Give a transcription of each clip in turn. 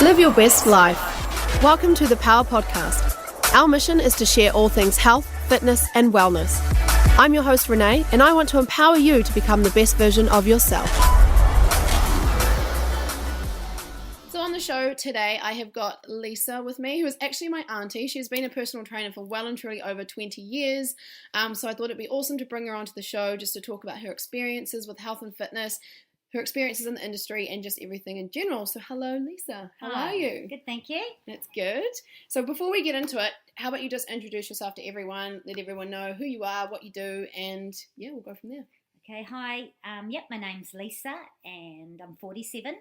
Live your best life. Welcome to the Power Podcast. Our mission is to share all things health, fitness, and wellness. I'm your host, Renee, and I want to empower you to become the best version of yourself. So on the show today, I have got Lisa with me, who is actually my auntie. She's been a personal trainer for well and truly over 20 years. So I thought it'd be awesome to bring her onto the show just to talk about her experiences with health and fitness, her experiences in the industry, and just everything in general. So hello, Lisa. How are you? Good, thank you. That's good. So before we get into it, how about you just introduce yourself to everyone, let everyone know who you are, what you do, and yeah, we'll go from there. Okay, hi. My name's Lisa, and I'm 47,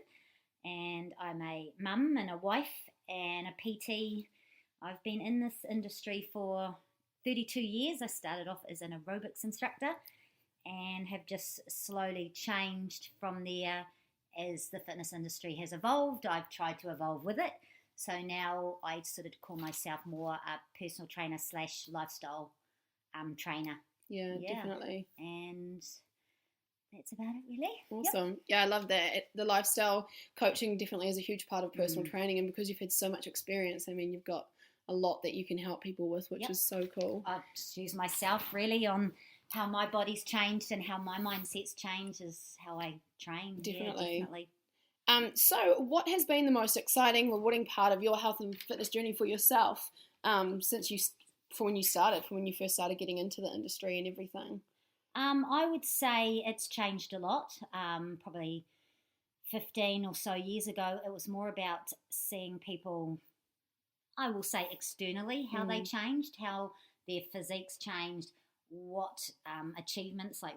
and I'm a mum and a wife and a PT. I've been in this industry for 32 years. I started off as an aerobics instructor and have just slowly changed from there as the fitness industry has evolved. I've tried to evolve with it. So now I sort of call myself more a personal trainer / lifestyle trainer. Yeah, definitely. And that's about it, really. Awesome. Yep. Yeah, I love that. The lifestyle coaching definitely is a huge part of personal training, and because you've had so much experience, I mean, you've got a lot that you can help people with, which is so cool. I just use myself really on how my body's changed and how my mindset's changed is how I train. Definitely. Yeah, definitely. So what has been the most exciting, rewarding part of your health and fitness journey for yourself when you first started getting into the industry and everything? I would say it's changed a lot. Probably 15 or so years ago, it was more about seeing people, I will say externally, how they changed, how their physiques changed, what achievements, like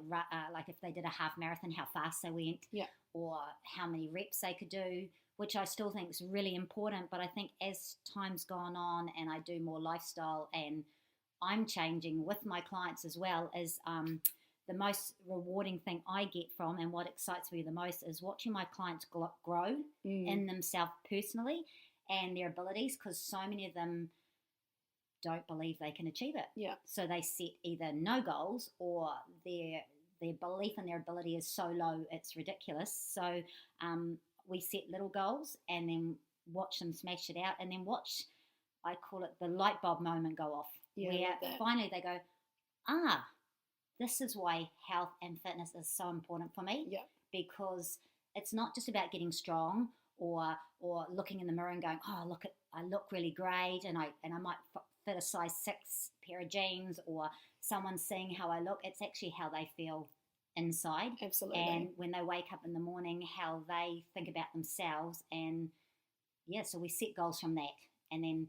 if they did a half marathon, how fast they went, or how many reps they could do, which I still think is really important. But I think as time's gone on and I do more lifestyle and I'm changing with my clients as well, is the most rewarding thing I get from and what excites me the most is watching my clients grow in themselves personally and their abilities, because so many of them don't believe they can achieve it. Yeah. So they set either no goals or their belief in their ability is so low it's ridiculous. So we set little goals and then watch them smash it out, and then watch, I call it the light bulb moment go off, where finally they go, this is why health and fitness is so important for me. Yeah. Because it's not just about getting strong or looking in the mirror and going, I look really great, and I might fit a size 6 pair of jeans, or someone seeing how I look. It's actually how they feel inside. Absolutely. And when they wake up in the morning, how they think about themselves. And so we set goals from that. And then,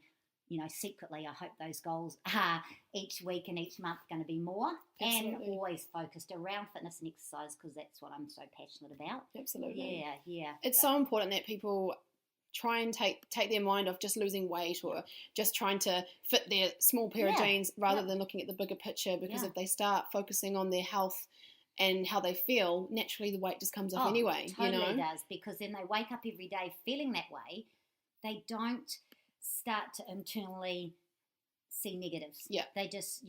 secretly, I hope those goals are each week and each month going to be more. Absolutely. And always focused around fitness and exercise, because that's what I'm so passionate about. Absolutely. Yeah. It's so important that people try and take their mind off just losing weight or just trying to fit their small pair of jeans rather than looking at the bigger picture, because if they start focusing on their health and how they feel, naturally the weight just comes off anyway. Totally does, because then they wake up every day feeling that way. They don't start to internally see negatives. Yeah. They just,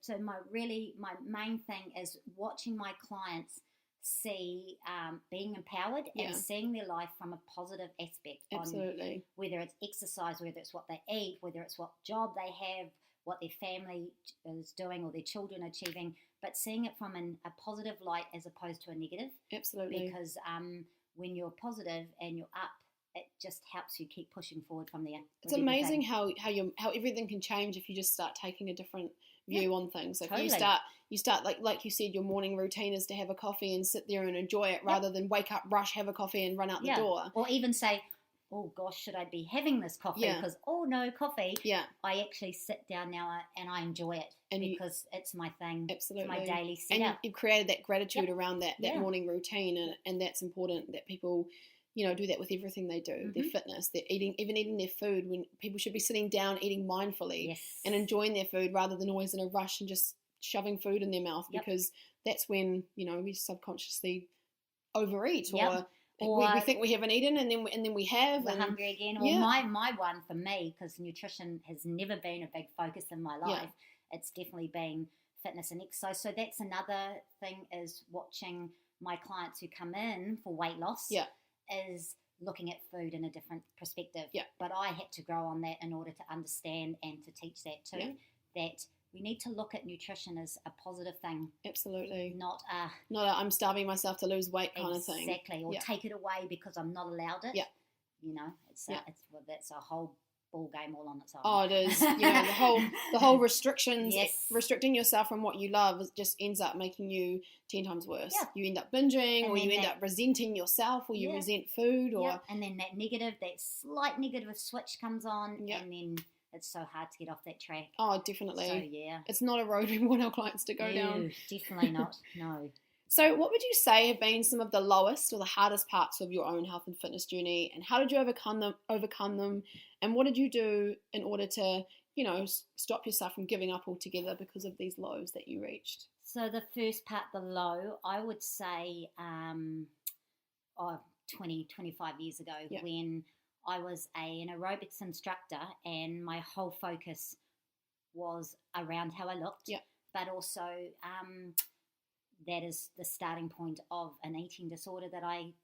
so my main thing is watching my clients see being empowered and seeing their life from a positive aspect. Absolutely. On whether it's exercise, whether it's what they eat, whether it's what job they have, what their family is doing or their children achieving, but seeing it from a positive light as opposed to a negative. Absolutely. Because when you're positive and you're up, it just helps you keep pushing forward from there. It's amazing how everything can change if you just start taking a different view on things. So if you start like you said, your morning routine is to have a coffee and sit there and enjoy it rather than wake up, rush, have a coffee and run out the door. Or even say, oh gosh, should I be having this coffee? Because no coffee. Yeah. I actually sit down now and I enjoy it because it's my thing. Absolutely. It's my daily setup. And you've created that gratitude around that morning routine, and that's important that people do that with everything they do, their fitness, their eating their food, when people should be sitting down eating mindfully and enjoying their food rather than always in a rush and just shoving food in their mouth, because that's when, we subconsciously overeat or we think we haven't eaten and then we have. We're hungry again. Well, my one for me, because nutrition has never been a big focus in my life, it's definitely been fitness and exercise. So that's another thing, is watching my clients who come in for weight loss is looking at food in a different perspective. Yeah. But I had to grow on that in order to understand and to teach that too. Yeah. That we need to look at nutrition as a positive thing. Absolutely. Not a I'm starving myself to lose weight kind of thing. Exactly. Or take it away because I'm not allowed it. Yeah. You know, that's a whole ball game all on its own. Oh, it is. You know, the whole restrictions, yes. restricting yourself from what you love just ends up making you 10 times worse. Yeah. You end up binging, or you end up resenting yourself, or you resent food, or and then that slight negative switch comes on, and then it's so hard to get off that track. Oh, definitely. So yeah, it's not a road we want our clients to go down. Definitely not. No. So what would you say have been some of the lowest or the hardest parts of your own health and fitness journey, and how did you overcome them, and what did you do in order to, you know, stop yourself from giving up altogether because of these lows that you reached? So the first part, the low, I would say 25 years ago when I was an aerobics instructor, and my whole focus was around how I looked, but also that is the starting point of an eating disorder that I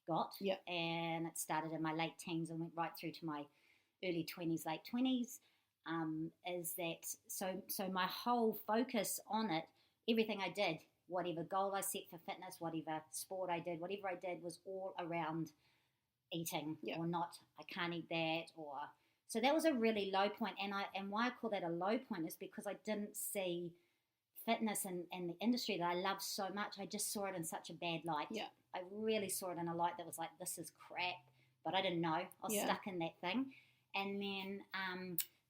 got, and it started in my late teens and went right through to my early 20s, late 20s, is that, so my whole focus on it, everything I did, whatever goal I set for fitness, whatever sport I did, whatever I did was all around eating or not, I can't eat that, or, so that was a really low point, and why I call that a low point is because I didn't see fitness and the industry that I love so much, I just saw it in such a bad light. I really saw it in a light that was like, this is crap, but I didn't know. I was stuck in that thing. And then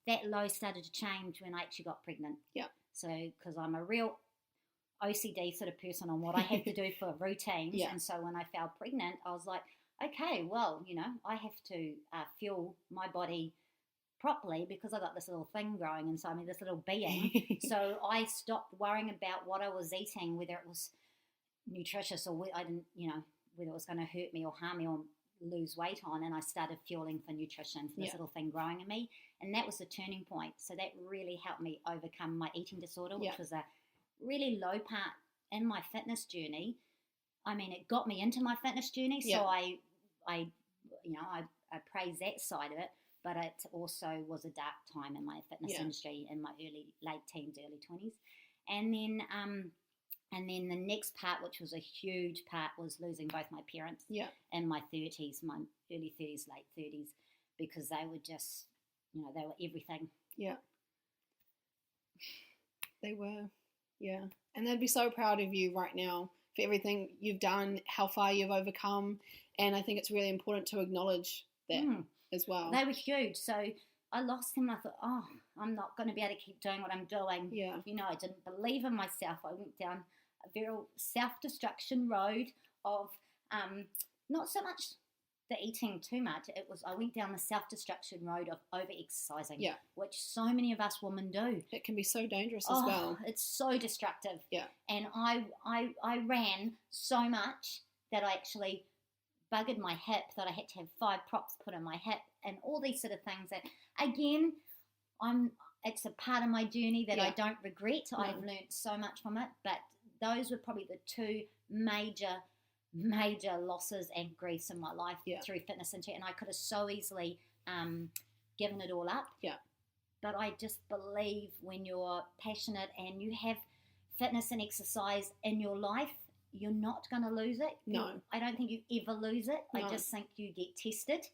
that low started to change when I actually got pregnant. So, because I'm a real OCD sort of person on what I have to do for routines. And so when I fell pregnant, I was like, okay, well, you know, I have to fuel my body properly because I got this little thing growing inside me, this little being. So I stopped worrying about what I was eating, whether it was nutritious or I didn't, you know, whether it was going to hurt me or harm me or lose weight on, and I started fueling for nutrition for this little thing growing in me, and that was the turning point. So that really helped me overcome my eating disorder, which was a really low part in my fitness journey. I mean, it got me into my fitness journey, so I praise that side of it. But it also was a dark time in my fitness industry in my late teens, early 20s. And then the next part, which was a huge part, was losing both my parents in my 30s, my early 30s, late 30s, because they were just, you know, they were everything. Yeah. They were, And they'd be so proud of you right now for everything you've done, how far you've overcome. And I think it's really important to acknowledge that. As well. They were huge. So I lost them and I thought, oh, I'm not going to be able to keep doing what I'm doing. You know, I didn't believe in myself. I went down a very self-destruction road of not so much the eating too much. I went down the self-destruction road of over-exercising, which so many of us women do. It can be so dangerous as well. It's so destructive. And I ran so much that I actually buggered my hip, that I had to have 5 props put in my hip and all these sort of things that, again, it's a part of my journey that I don't regret. I've learned so much from it, but those were probably the 2 major losses and griefs in my life through fitness industry, and I could have so easily given it all up. But I just believe when you're passionate and you have fitness and exercise in your life, you're not going to lose it. No. I don't think you ever lose it. No. I just think you get tested.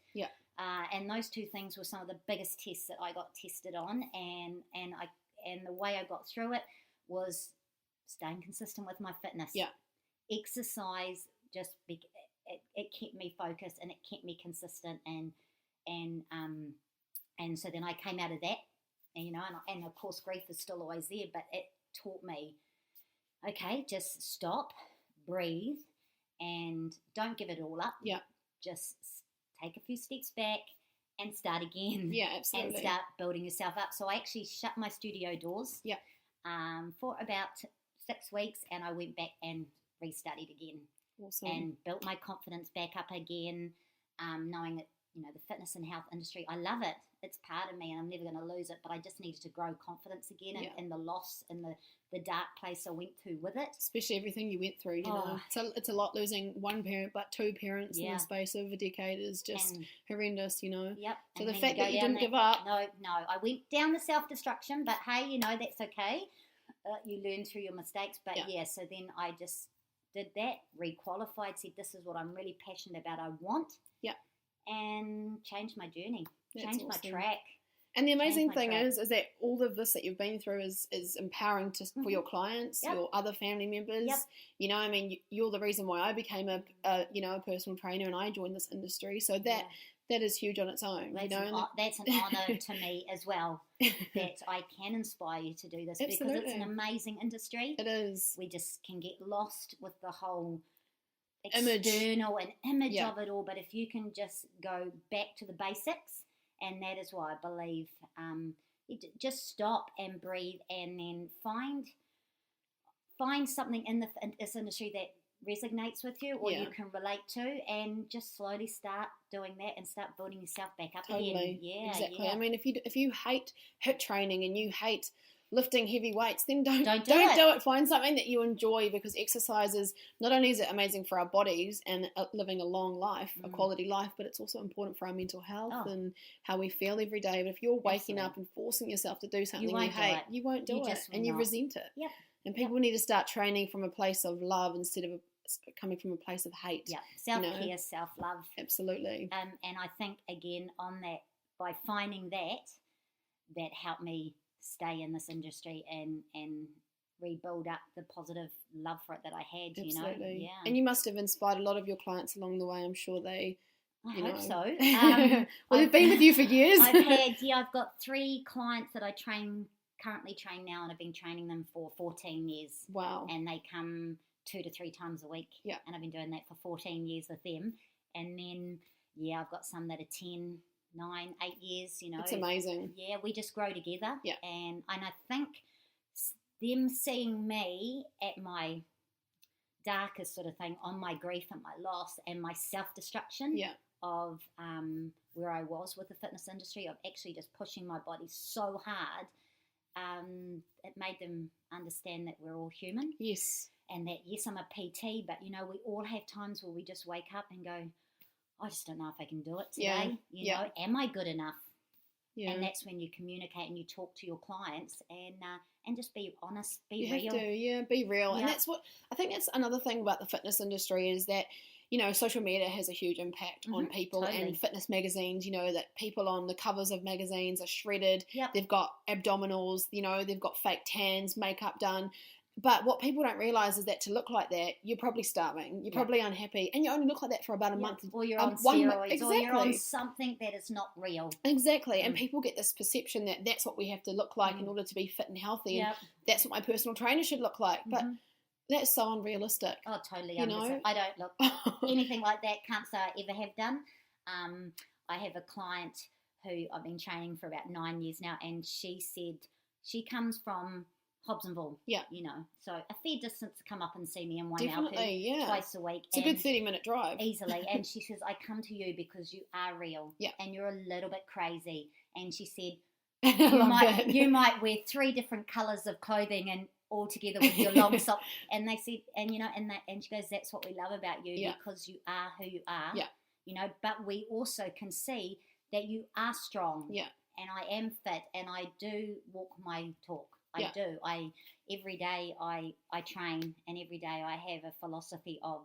And those 2 things were some of the biggest tests that I got tested on, and the way I got through it was staying consistent with my fitness. Exercise it kept me focused and it kept me consistent, and so then I came out of that, and, you know, and of course grief is still always there, but it taught me, okay, just stop, breathe, and don't give it all up. Just take a few steps back and start again. Absolutely. And start building yourself up. So I actually shut my studio doors for about 6 weeks, and I went back and restudied again. Awesome. And built my confidence back up again, knowing that, the fitness and health industry. I love it. It's part of me and I'm never going to lose it, but I just needed to grow confidence again in the loss and the dark place I went to with it. Especially everything you went through, you know. So it's a lot losing one parent, but two parents in the space of a decade is just horrendous, you know. Yep. So the fact that you didn't give up. No, I went down the self-destruction, but hey, you know, that's okay. You learn through your mistakes, but so then I just did that, requalified, said this is what I'm really passionate about, I want. Yeah. And changed my journey. Changed my track. And the amazing thing is that all of this that you've been through is empowering for your clients, your other family members. Yep. You know, I mean, you're the reason why I became a personal trainer and I joined this industry. So that is huge on its own. That's an honour to me as well, that I can inspire you to do this. Absolutely. Because it's an amazing industry. It is. We just can get lost with the whole external image of it all. But if you can just go back to the basics, and that is why I believe just stop and breathe and then find something in this industry that resonates with you or you can relate to, and just slowly start doing that and start building yourself back up again. Yeah, exactly. Yeah. I mean, if you hate HIIT training and you hate lifting heavy weights, then don't do it. Find something that you enjoy, because exercise is not only is it amazing for our bodies and living a long life, a quality life, but it's also important for our mental health and how we feel every day. But if you're waking up and forcing yourself to do something you hate, you won't do it, and you resent it. Yep. And people need to start training from a place of love instead of coming from a place of hate. Yeah, self-care, self-love. Absolutely. And I think, again, on that, by finding that helped me stay in this industry and rebuild up the positive love for it that I had. Absolutely. You know. Yeah. And you must have inspired a lot of your clients along the way. I'm sure they. I hope so. Well, they've been with you for years. I've got 3 clients that I currently train now, and I've been training them for 14 years. Wow. And they come 2 to 3 times a week. Yeah. And I've been doing that for 14 years with them. And then, I've got some that are 10, 9, 8 years, you know. It's amazing. Yeah, we just grow together. Yeah. And I think them seeing me at my darkest sort of thing, on my grief and my loss and my self-destruction of where I was with the fitness industry, of actually just pushing my body so hard, it made them understand that we're all human. Yes. And that, yes, I'm a PT, but, you know, we all have times where we just wake up and go, I just don't know if I can do it today. You know, am I good enough? Yeah. And that's when you communicate and you talk to your clients and just be honest, be real. You have to, be real. Yeah. And that's what, I think that's another thing about the fitness industry is that, you know, social media has a huge impact on people, and fitness magazines, you know, that people on the covers of magazines are shredded. Yep. They've got abdominals, you know, they've got fake tans, makeup done. But what people don't realise is that to look like that, you're probably starving, you're probably unhappy, and you only look like that for about a month. Or you're on steroids, or you're on something that is not real. Exactly, and people get this perception that that's what we have to look like in order to be fit and healthy, and that's what my personal trainer should look like. But that's so unrealistic. Oh, totally unrealistic. I don't look anything like that. Can't say I ever have done. I have a client who I've been training for about 9 years now, and she said she comes from Hobsonville, you know, so a fair distance to come up and see me in Waimaopu twice a week. It's a good 30-minute drive. Easily. And she says, I come to you because you are real and you're a little bit crazy. And she said, you might wear 3 different colours of clothing and all together with your long socks. And they said, and you know, and she goes, that's what we love about you because you are who you are, you know, but we also can see that you are strong and I am fit and I do walk my talk. I do. Every day I train, and every day I have a philosophy of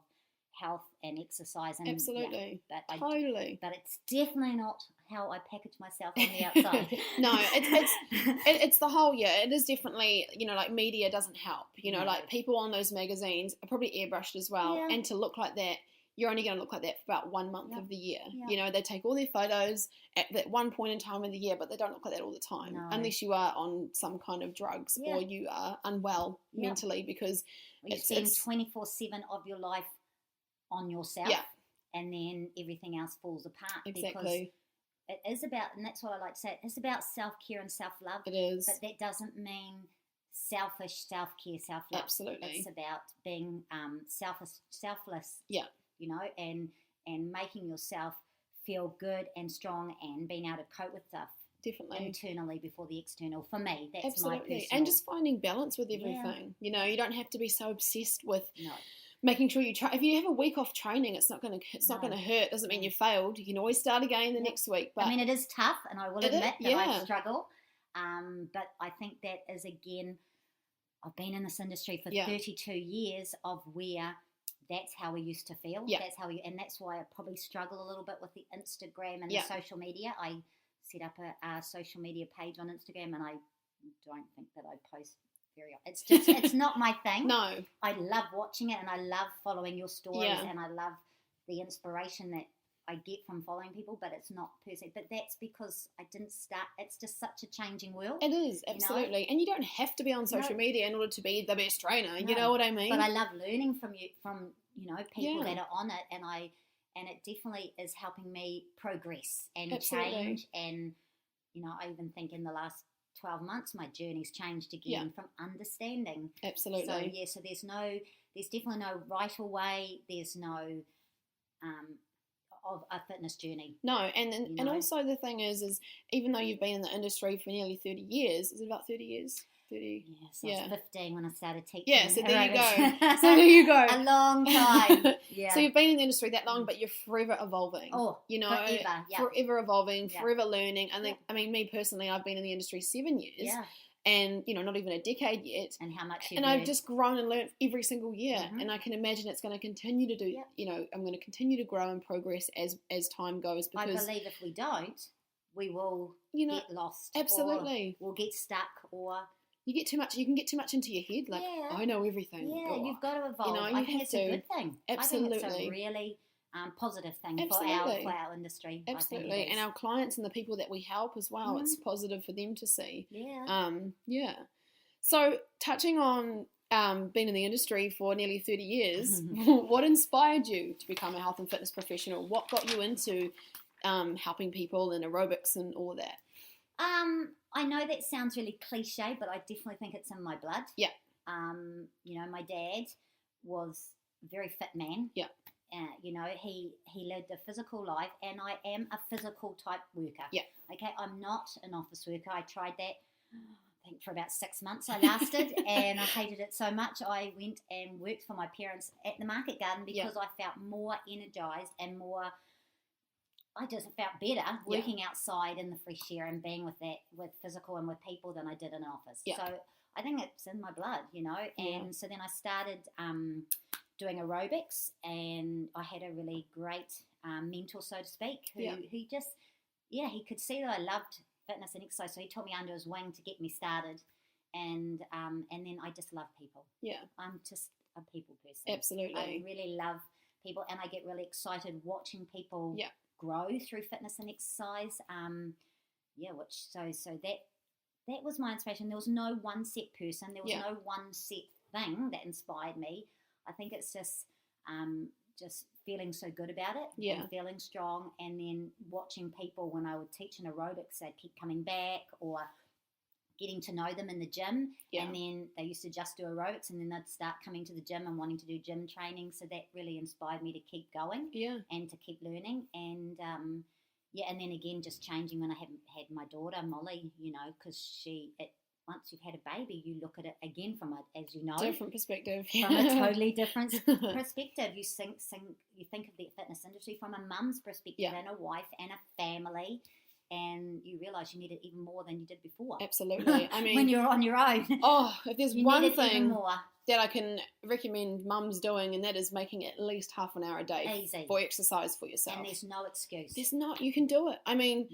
health and exercise. And, absolutely. But totally. But it's definitely not how I package myself on the outside. No, it's the whole, it is definitely, you know, like media doesn't help. You know, like people on those magazines are probably airbrushed as well. Yeah. And to look like that, you're only going to look like that for about 1 month of the year. Yeah. You know, they take all their photos at that one point in time of the year, but they don't look like that all the time, unless you are on some kind of drugs or you are unwell mentally, because you spend 24/7 of your life on yourself, and then everything else falls apart. Exactly. Because it is about, and that's what I like to say, it's about self-care and self-love. It is. But that doesn't mean selfish self-care, self-love. Absolutely. It's about being selfless. Yeah. You know, and making yourself feel good and strong and being able to cope with stuff. Definitely. Internally before the external. For me, that's Absolutely. my personal. And just finding balance with everything. Yeah. You don't have to be so obsessed with No. making sure you try. If you have a week off training, it's not going to hurt. Doesn't mean you failed. You can always start again the next week. But I mean, it is tough, and I will admit that I struggle. But I think that is, again, I've been in this industry for 32 years of where that's how we used to feel. Yeah. And that's why I probably struggle a little bit with the Instagram and the social media. I set up a social media page on Instagram, and I don't think that I post very often. It's just, it's not my thing. No. I love watching it, and I love following your stories, and I love the inspiration that I get from following people, but it's not per se. But that's because I didn't start. It's just such a changing world. It is, absolutely. And you don't have to be on social media in order to be the best trainer. You know what I mean? But I love learning from people that are on it, and it definitely is helping me progress and change. And, I even think in the last 12 months, my journey's changed again from understanding. Absolutely. So there's definitely no right or way. There's no of a fitness journey. No, and also the thing is even though you've been in the industry for nearly 30 years, is it about 30 years? 30. Yes, I was 15 when I started teaching. Yeah, so there you go. A long time. Yeah. So you've been in the industry that long, but you're forever evolving. Oh, forever. Yeah. Forever evolving, forever learning. I mean, me personally, I've been in the industry 7 years. Yeah. And, not even a decade yet. And how much I've just grown and learned every single year. Mm-hmm. And I can imagine it's going to continue to do, I'm going to continue to grow and progress as time goes. Because I believe if we don't, we will get lost. Absolutely. Or we'll get stuck, or... You can get too much into your head, like, I know everything. Yeah, you've got to evolve. I think it's a good thing. Absolutely. I think it's a really positive thing for our industry. Absolutely. And our clients and the people that we help as well, it's positive for them to see. Yeah. So touching on being in the industry for nearly 30 years, what inspired you to become a health and fitness professional? What got you into helping people in aerobics and all of that? I know that sounds really cliche, but I definitely think it's in my blood. Yeah. My dad was a very fit man. Yeah. He lived a physical life, and I am a physical type worker. Yeah. Okay, I'm not an office worker. I tried that, I think for about 6 months I lasted, and I hated it so much. I went and worked for my parents at the market garden because I felt more energized and more... I just felt better working outside in the fresh air and being with physical and with people than I did in an office. Yeah. So I think it's in my blood, And so then I started doing aerobics, and I had a really great mentor, so to speak, who just, he could see that I loved fitness and exercise, so he took me under his wing to get me started, and then I just love people. Yeah. I'm just a people person. Absolutely. I really love people, and I get really excited watching people grow through fitness and exercise. So that was my inspiration. There was no one set person. There was no one set thing that inspired me. I think it's just feeling so good about it, and feeling strong, and then watching people when I would teach in aerobics, they'd keep coming back, or getting to know them in the gym, and then they used to just do aerobics, and then they'd start coming to the gym and wanting to do gym training. So that really inspired me to keep going and to keep learning. And and then again, just changing when I had my daughter Molly, because once you've had a baby, you look at it again from different perspective, from a totally different perspective. You think of the fitness industry from a mum's perspective, and a wife and a family. And you realise you need it even more than you did before. Absolutely. I mean, when you're on your own. Oh, if there's one thing that I can recommend mums doing, and that is making at least half an hour a day for exercise for yourself. And there's no excuse. You can do it. I mean,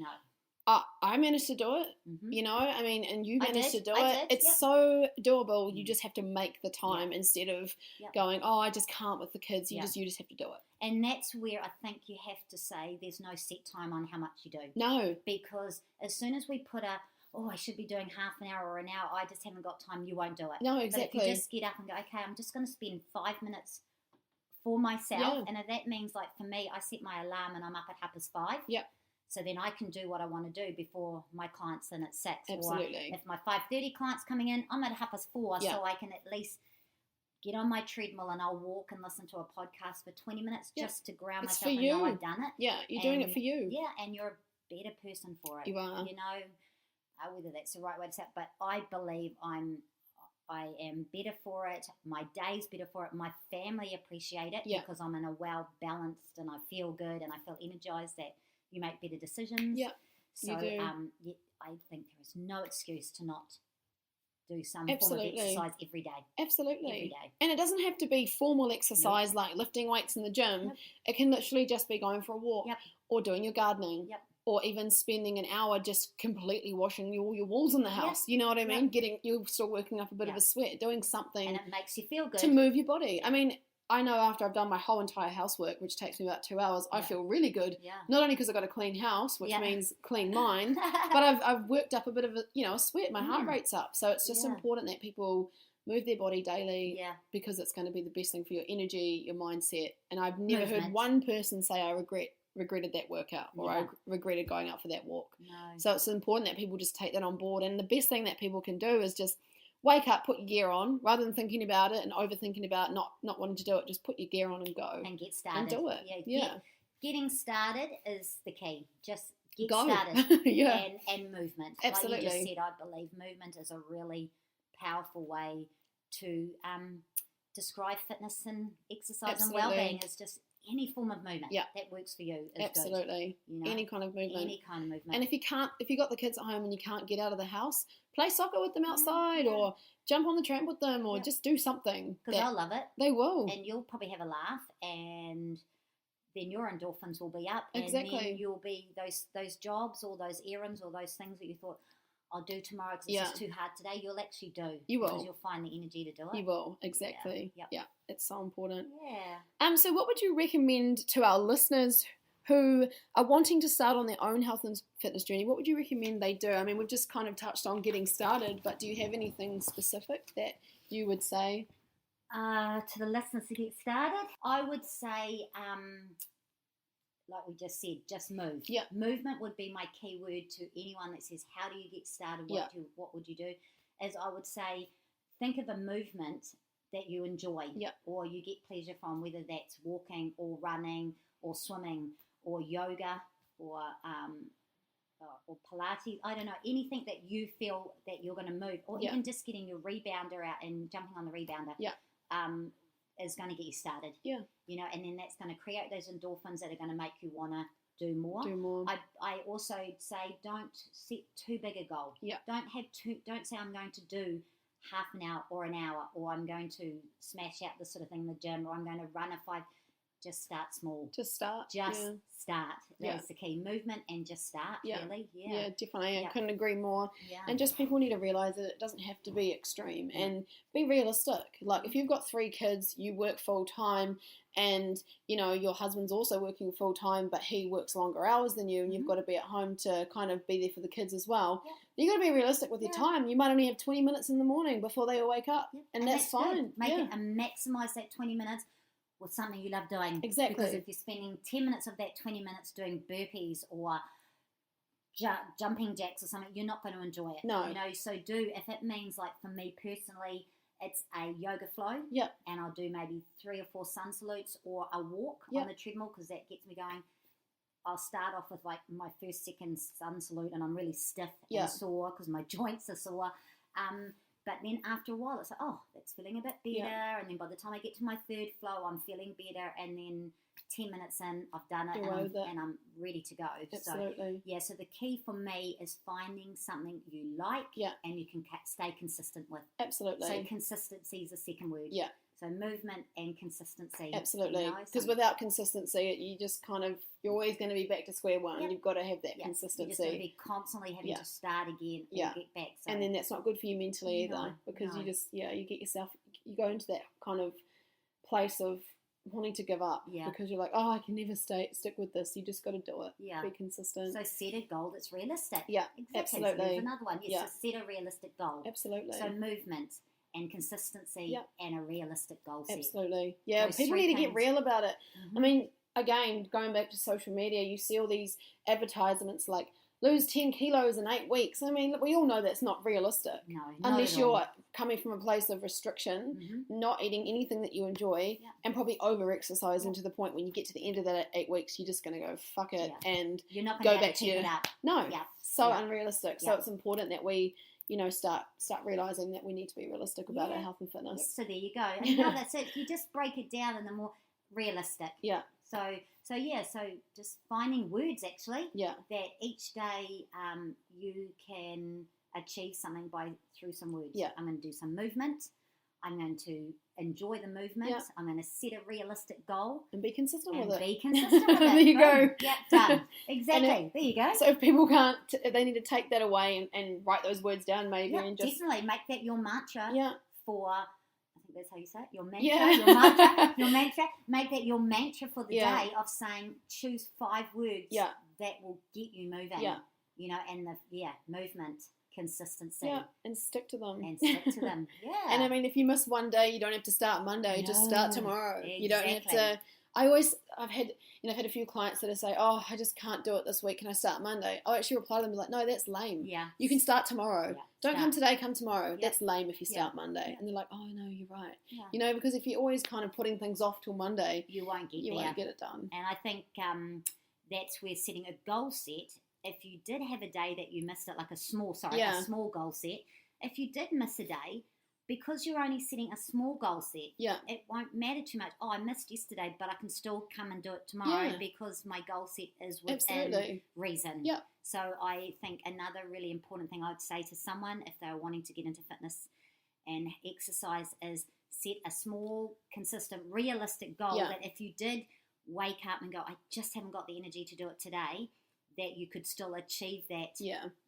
I managed to do it, and you managed to do it. It's so doable. You just have to make the time instead of going, I just can't with the kids. You just have to do it. And that's where I think you have to say there's no set time on how much you do. No. Because as soon as we put I should be doing half an hour or an hour, I just haven't got time, you won't do it. No, exactly. But if you just get up and go, okay, I'm just going to spend 5 minutes for myself. And if that means, like for me, I set my alarm and I'm up at 5:30. Yep. So then I can do what I want to do before my client's in at 6. Absolutely. Or if my 5:30 client's coming in, I'm at 4:30, so I can at least get on my treadmill and I'll walk and listen to a podcast for 20 minutes just to ground it's myself for and you. know I've done it. Yeah, you're doing it for you. Yeah, and you're a better person for it. You are. You know, whether that's the right way to say it, but I believe I am better for it. My day's better for it. My family appreciate it because I'm in a well-balanced and I feel good and I feel energized that you make better decisions. Yeah, so, you do. I think there is no excuse to not do some form of exercise every day. Absolutely. Every day. And it doesn't have to be formal exercise like lifting weights in the gym. It can literally just be going for a walk or doing your gardening or even spending an hour just completely washing all your walls in the house. You know what I mean? You're still working up a bit of a sweat, doing something. And it makes you feel good. To move your body. I mean, I know after I've done my whole entire housework, which takes me about 2 hours, I feel really good. Yeah. Not only because I've got a clean house, which means clean mind, but I've worked up a bit of a sweat. My heart rate's up. So it's just important that people move their body daily because it's going to be the best thing for your energy, your mindset. And I've never heard one person say I regretted that workout or I regretted going out for that walk. No. So it's important that people just take that on board. And the best thing that people can do is just wake up, put your gear on, rather than thinking about it and overthinking about not wanting to do it. Just put your gear on and go. And get started. And do it. Getting started is the key. Just get go. started. And movement. Absolutely. Like you just said, I believe movement is a really powerful way to describe fitness and exercise and well-being. Is just any form of movement that works for you is absolutely good. You know? Any kind of movement. Any kind of movement. And if you got the kids at home and you can't get out of the house, play soccer with them outside or jump on the tramp with them or just do something. Because they'll love it. They will. And you'll probably have a laugh and then your endorphins will be up. Exactly. And then you'll be those jobs or those errands or those things that you thought, I'll do tomorrow because it's just too hard today. You'll actually do. You will. Because you'll find the energy to do it. You will, exactly. Yeah, it's so important. Yeah. So what would you recommend to our listeners who are wanting to start on their own health and fitness journey? What would you recommend they do? I mean, we've just kind of touched on getting started, but do you have anything specific that you would say? To the listeners to get started, I would say... like we just said, just move. Yeah. Movement would be my key word to anyone that says, how do you get started? What would you do? As I would say, think of a movement that you enjoy or you get pleasure from, whether that's walking or running or swimming or yoga or Pilates. I don't know, anything that you feel that you're going to move or even just getting your rebounder out and jumping on the rebounder. Is going to get you started. Yeah. You know, and then that's going to create those endorphins that are going to make you want to do more. I also say don't set too big a goal. Yeah. Don't say I'm going to do half an hour or an hour or I'm going to smash out this sort of thing in the gym or I'm going to run a 5. Just start small. Just start. Start. That's the key. Movement and just start, really. Yeah, definitely. I couldn't agree more. Yeah. And just people need to realise that it doesn't have to be extreme and be realistic. Like if you've got 3 kids, you work full time and, you know, your husband's also working full time, but he works longer hours than you and you've got to be at home to kind of be there for the kids as well. Yeah. You've got to be realistic with your time. You might only have 20 minutes in the morning before they all wake up and that's fine. Make it and maximise that 20 minutes with something you love doing. Exactly. Because if you're spending 10 minutes of that 20 minutes doing burpees or jumping jacks or something, you're not going to enjoy it. No. You know, so if it means, like for me personally, it's a yoga flow. Yep. And I'll do maybe 3 or 4 sun salutes or a walk on the treadmill because that gets me going. I'll start off with like my first, second sun salute and I'm really stiff and sore because my joints are sore. But then after a while, it's like, oh, that's feeling a bit better. Yeah. And then by the time I get to my 3rd flow, I'm feeling better. And then 10 minutes in, I've done it and I'm ready to go. Absolutely. So the key for me is finding something you like and you can stay consistent with. Absolutely. So consistency is the second word. Yeah. So movement and consistency. Absolutely. Because without consistency, you just kind of, you're always going to be back to square one. You've got to have that consistency. You're just going to be constantly having to start again or get back. So. And then that's not good for you mentally either because you just, you get yourself, you go into that kind of place of wanting to give up because you're like, oh, I can never stick with this. You just got to do it. Yeah. Be consistent. So set a goal that's realistic. Yeah, exactly. absolutely. So there's another one. Yes, so set a realistic goal. Absolutely. So movement and consistency and a realistic goal set. Absolutely. Yeah, those people need to get real about it. Mm-hmm. I mean, again, going back to social media, you see all these advertisements like lose 10 kilos in 8 weeks. I mean, we all know that's not realistic. No, not unless at you're all. coming from a place of restriction, not eating anything that you enjoy, and probably over-exercising to the point when you get to the end of that 8 weeks, you're just going to go, fuck it, and you're not go gonna back to keep your... it up. No, so unrealistic. So it's important that we, start realising that we need to be realistic about our health and fitness. Yes, so there you go. And that's it. You just break it down in the more realistic. Yeah. So just finding words actually. Yeah. That each day you can achieve something through some words. Yeah. I'm going to do some movement. I'm going to enjoy the movement. Yeah. I'm going to set a realistic goal. And be consistent with it. There you go. Yeah, done. Exactly. There you go. So if people can't, they need to take that away and write those words down maybe. Yeah, and just definitely. Make that your mantra for... I think that's how you say it. Your mantra, your mantra. Make that your mantra for the day of saying, choose 5 words that will get you moving. Yeah. And the movement, consistency. Yeah, and stick to them. Yeah. And I mean, if you miss one day, you don't have to start Monday. Just start tomorrow. Exactly. You don't have to. I've had a few clients that say, "Oh, I just can't do it this week. Can I start Monday?" I'll actually reply to them like, "No, that's lame. Yeah. You can start tomorrow. Yeah. Don't come today, come tomorrow. Yeah. That's lame if you start Monday." Yeah. And they're like, "Oh no, you're right." Yeah. Because if you're always kind of putting things off till Monday, you won't get it done. And I think that's where setting a goal set. If you did have a day that you missed it, like a small goal set. If you did miss a day, because you're only setting a small goal set, it won't matter too much. Oh, I missed yesterday, but I can still come and do it tomorrow because my goal set is within reason. Yeah. So I think another really important thing I would say to someone if they're wanting to get into fitness and exercise is set a small, consistent, realistic goal that if you did wake up and go, I just haven't got the energy to do it today, that you could still achieve that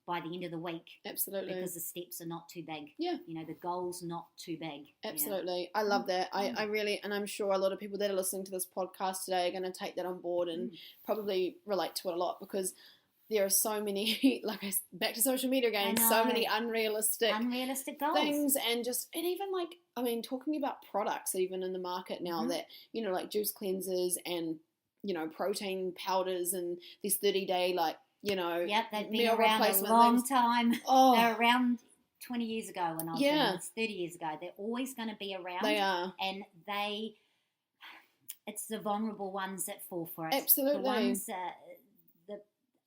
by the end of the week. Absolutely. Because the steps are not too big. Yeah. The goal's not too big. Absolutely. I love that. I really, and I'm sure a lot of people that are listening to this podcast today are going to take that on board and probably relate to it a lot because there are so many, back to social media again, so many unrealistic goals. Things and even talking about products even in the market now that, like juice cleansers and protein powders and this 30-day, they've been around a long time. Oh. They're around 20 years ago when I was doing this, 30 years ago. They're always going to be around. They are. And it's the vulnerable ones that fall for it. Absolutely. The ones,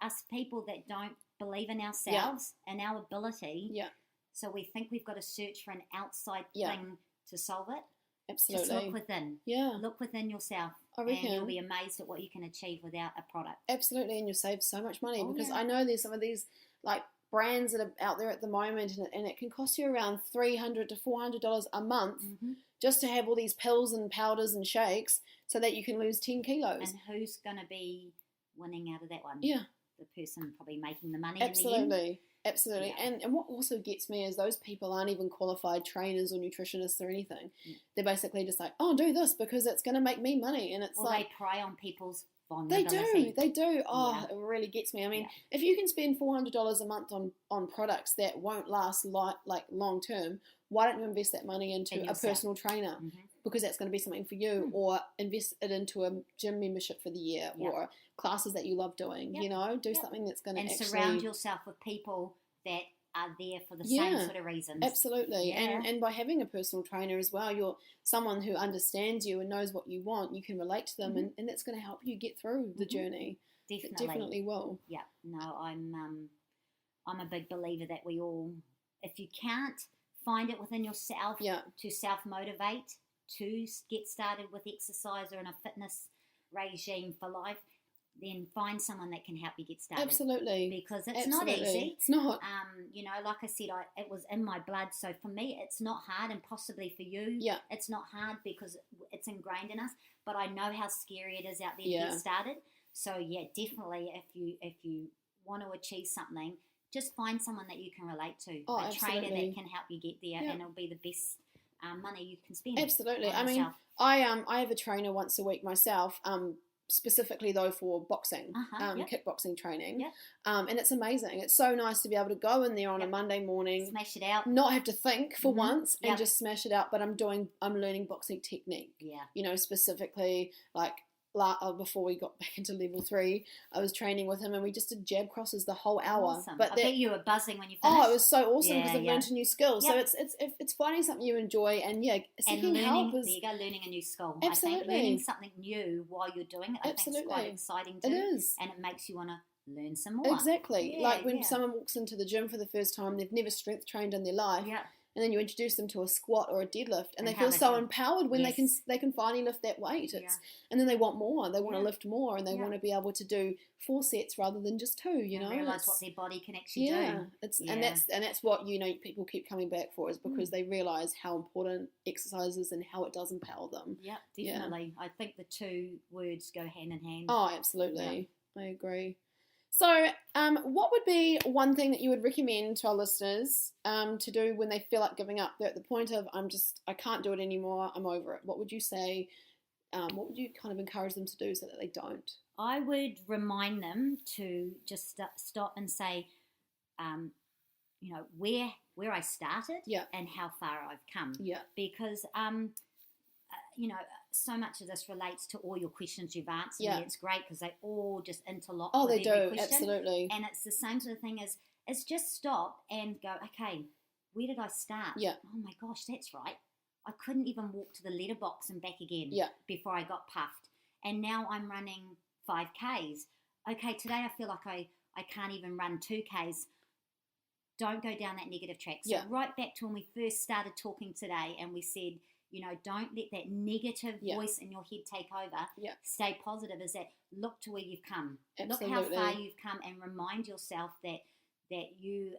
us people that don't believe in ourselves and our ability. Yeah. So we think we've got to search for an outside thing to solve it. Absolutely. Just look within. Yeah. Look within yourself. I reckon. And you'll be amazed at what you can achieve without a product. Absolutely, and you'll save so much money because I know there's some of these brands that are out there at the moment and it can cost you around $300 to $400 a month just to have all these pills and powders and shakes so that you can lose 10 kilos. And who's going to be winning out of that one? Yeah. The person probably making the money Absolutely. in the end. Absolutely. Yeah. And what also gets me is those people aren't even qualified trainers or nutritionists or anything. They're basically just like, oh, do this because it's going to make me money. And it's they prey on people's vulnerability. They do. Oh, it really gets me. I mean, if you can spend $400 a month on products that won't last long term, why don't you invest that money into a personal trainer? Because that's going to be something for you, or invest it into a gym membership for the year, or classes that you love doing. Do something that's going to actually surround yourself with people that are there for the same sort of reasons. Absolutely, and by having a personal trainer as well, you're someone who understands you and knows what you want. You can relate to them, and that's going to help you get through the journey. It definitely will. Yeah, no, I'm a big believer that we all, if you can't find it within yourself to self-motivate, to get started with exercise or in a fitness regime for life, then find someone that can help you get started. Absolutely. Because it's not easy. It's not. Like I said, it was in my blood. So for me, it's not hard, and possibly for you, it's not hard because it's ingrained in us. But I know how scary it is out there to get started. So definitely, if you want to achieve something, just find someone that you can relate to, a trainer that can help you get there, and it'll be the best money you can spend. Absolutely. I mean, I have a trainer once a week myself. Specifically though for boxing, kickboxing training, and it's amazing. It's so nice to be able to go in there on a Monday morning, smash it out, not have to think for once, and just smash it out. But I'm learning boxing technique. Specifically like before we got back into level 3, I was training with him and we just did jab crosses the whole hour. Awesome. But I bet you were buzzing when you finished. Oh, it was so awesome because I've learned a new skill. Yep. So it's finding something you enjoy and seeking help is... There you go, learning a new skill. Absolutely. I think learning something new while you're doing it, I think it's quite exciting too. It is. And it makes you want to learn some more. Exactly. Like when someone walks into the gym for the first time, they've never strength trained in their life. Yeah. And then you introduce them to a squat or a deadlift, and they feel so empowered when they can finally lift that weight. And then they want more. They want to lift more, and they want to be able to do 4 sets rather than just 2. You know, realize what their body can actually do. And that's what people keep coming back for, is because they realize how important exercise is and how it does empower them. Yeah, definitely. I think the 2 words go hand in hand. Oh, absolutely. Yeah. I agree. So, what would be one thing that you would recommend to our listeners to do when they feel like giving up? They're at the point of, I can't do it anymore, I'm over it. What would you say? What would you kind of encourage them to do so that they don't? I would remind them to just stop and say, where I started and how far I've come. Yeah. Because, so much of this relates to all your questions you've answered. Yeah. It's great because they all just interlock. Oh, with every question. Absolutely. And it's the same sort of thing as just stop and go, okay, where did I start? Yeah. Oh my gosh, that's right. I couldn't even walk to the letterbox and back again before I got puffed. And now I'm running 5Ks. Okay, today I feel like I can't even run 2Ks. Don't go down that negative track. So right back to when we first started talking today and we said, don't let that negative voice in your head take over. Yeah. Stay positive. Is that look to where you've come. Absolutely. Look how far you've come and remind yourself that you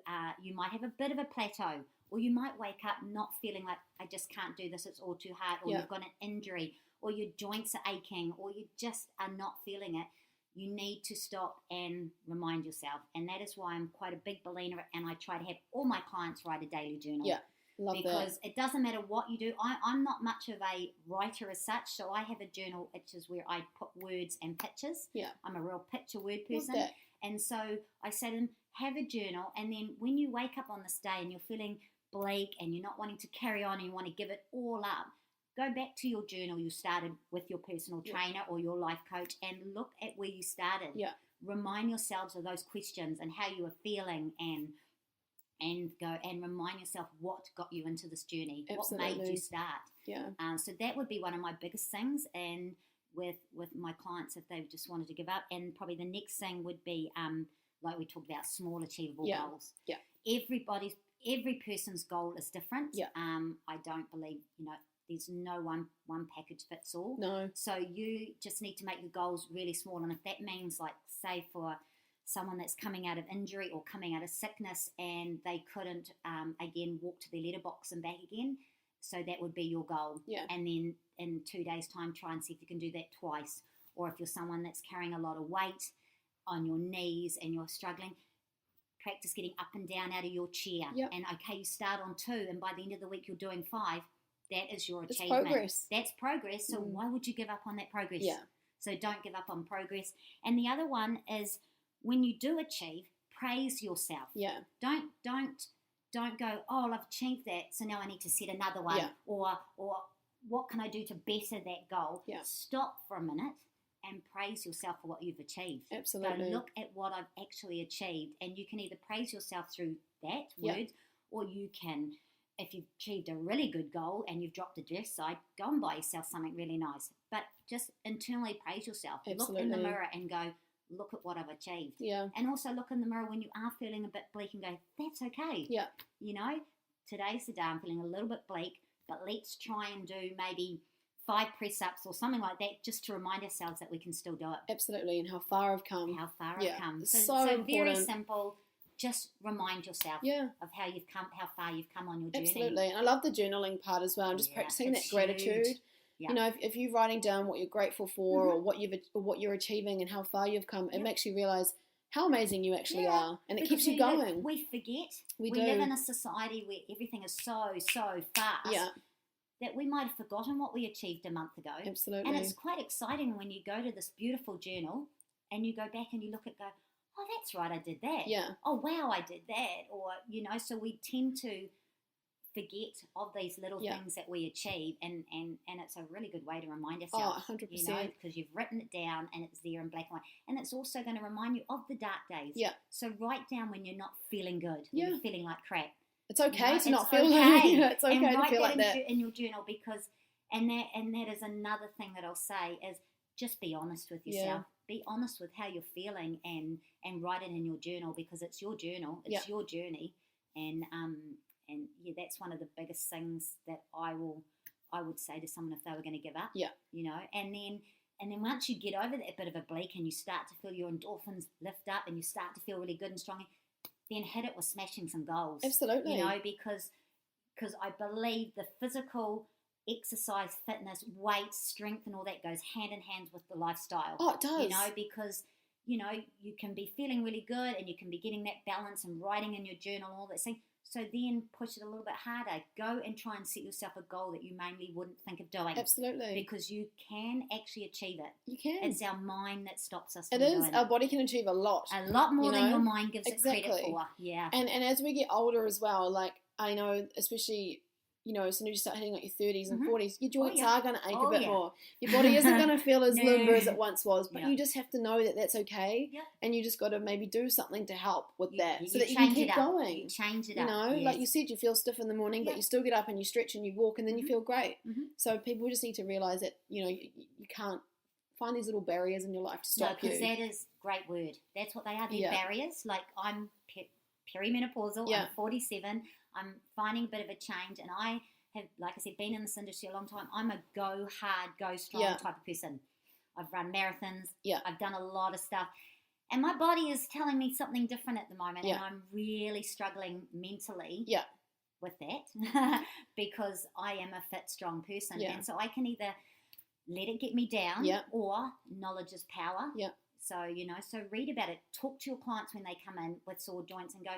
might have a bit of a plateau, or you might wake up not feeling like I just can't do this, it's all too hard, or you've got an injury, or your joints are aching, or you just are not feeling it. You need to stop and remind yourself. And that is why I'm quite a big believer, and I try to have all my clients write a daily journal. Yeah. Love because that. It doesn't matter what you do. I'm not much of a writer as such, so I have a journal which is where I put words and pictures. Yeah. I'm a real picture word person. And so I say to them, have a journal, and then when you wake up on this day and you're feeling bleak and you're not wanting to carry on and you want to give it all up, go back to your journal you started with your personal trainer or your life coach and look at where you started. Yeah. Remind yourselves of those questions and how you were feeling and go and remind yourself what got you into this journey. Absolutely. What made you start. Yeah. So that would be one of my biggest things, and with my clients if they just wanted to give up. And probably the next thing would be like we talked about, small achievable goals. Yeah. Every person's goal is different. Yeah. I don't believe there's no one package fits all. No. So you just need to make the goals really small, and if that means, like, say for someone that's coming out of injury or coming out of sickness and they couldn't, again, walk to their letterbox and back again, so that would be your goal. Yeah. And then in 2 days' time, try and see if you can do that twice. Or if you're someone that's carrying a lot of weight on your knees and you're struggling, practice getting up and down out of your chair. Yep. And, okay, you start on 2 and by the end of the week you're doing 5. That is your achievement. It's progress. That's progress. So why would you give up on that progress? Yeah. So don't give up on progress. And the other one is, when you do achieve, praise yourself. Yeah. Don't go, oh, I've achieved that, so now I need to set another one. Yeah. Or what can I do to better that goal? Yeah. Stop for a minute and praise yourself for what you've achieved. Absolutely. Go look at what I've actually achieved, and you can either praise yourself through that word, or you can, if you've achieved a really good goal and you've dropped the dress side, go and buy yourself something really nice. But just internally praise yourself. Absolutely. Look in the mirror and go, look at what I've achieved. Yeah. And also look in the mirror when you are feeling a bit bleak and go, that's okay. Yeah. Today's the day I'm feeling a little bit bleak, but let's try and do maybe 5 press-ups or something like that, just to remind ourselves that we can still do it. Absolutely, and how far I've come. I've come. So very simple. Just remind yourself of how you've come, how far you've come on your journey. Absolutely, and I love the journaling part as well. I'm just practicing that gratitude. Yeah. If you're writing down what you're grateful for, or what you're achieving and how far you've come, it makes you realise how amazing you actually are, and it keeps you going. We forget. We live in a society where everything is so fast that we might have forgotten what we achieved a month ago. Absolutely. And it's quite exciting when you go to this beautiful journal and you go back and you look at oh, that's right, I did that. Yeah. Oh, wow, I did that. Or, so we tend to forget of these little things that we achieve, and it's a really good way to remind Oh, yourself. 100%. You know, because you've written it down and it's there in black and white, and it's also going to remind you of the dark days. Yeah. So write down when you're not feeling good, Yeah. when you're feeling like crap. It's okay to not it's feel okay. like it's okay and to feel like that. in your journal, because and that is another thing that I'll say is just be honest with yourself. Be honest with how you're feeling and write it in your journal, because it's your journal, it's your journey, and that's one of the biggest things that I would say to someone if they were going to give up. Yeah. You know, and then once you get over that bit of a bleak and you start to feel your endorphins lift up and you start to feel really good and strong, then hit it with smashing some goals. Absolutely. You know, because I believe the physical exercise, fitness, weight, strength and all that goes hand in hand with the lifestyle. Oh, it does. You know, because, you know, you can be feeling really good and you can be getting that balance and writing in your journal and all that thing. So then push it a little bit harder. Go and try and set yourself a goal that you mainly wouldn't think of doing. Absolutely. Because you can actually achieve it. You can. It's our mind that stops us. It is. Our body can achieve a lot. A lot more than your mind gives it credit for. Yeah. And as we get older as well, like I know, especially, you know, as soon as you start hitting like your 30s and 40s, your joints are going to ache a bit more. Your body isn't going to feel as limber as it once was, but you just have to know that that's okay, and you just got to maybe do something to help with that so that you can keep going. You change it up. You know, like you said, you feel stiff in the morning, but you still get up and you stretch and you walk, and then you feel great. So people just need to realise that, you know, you can't find these little barriers in your life to stop you. No, because that is a great word. That's what they are. They're barriers. Like I'm perimenopausal. I'm 47. I'm finding a bit of a change, and I have, like I said, been in this industry a long time. I'm a go hard, go strong type of person. I've run marathons. I've done a lot of stuff. And my body is telling me something different at the moment. And I'm really struggling mentally with that because I am a fit, strong person. And so I can either let it get me down or knowledge is power. So, you know, so read about it. Talk to your clients when they come in with sore joints and go,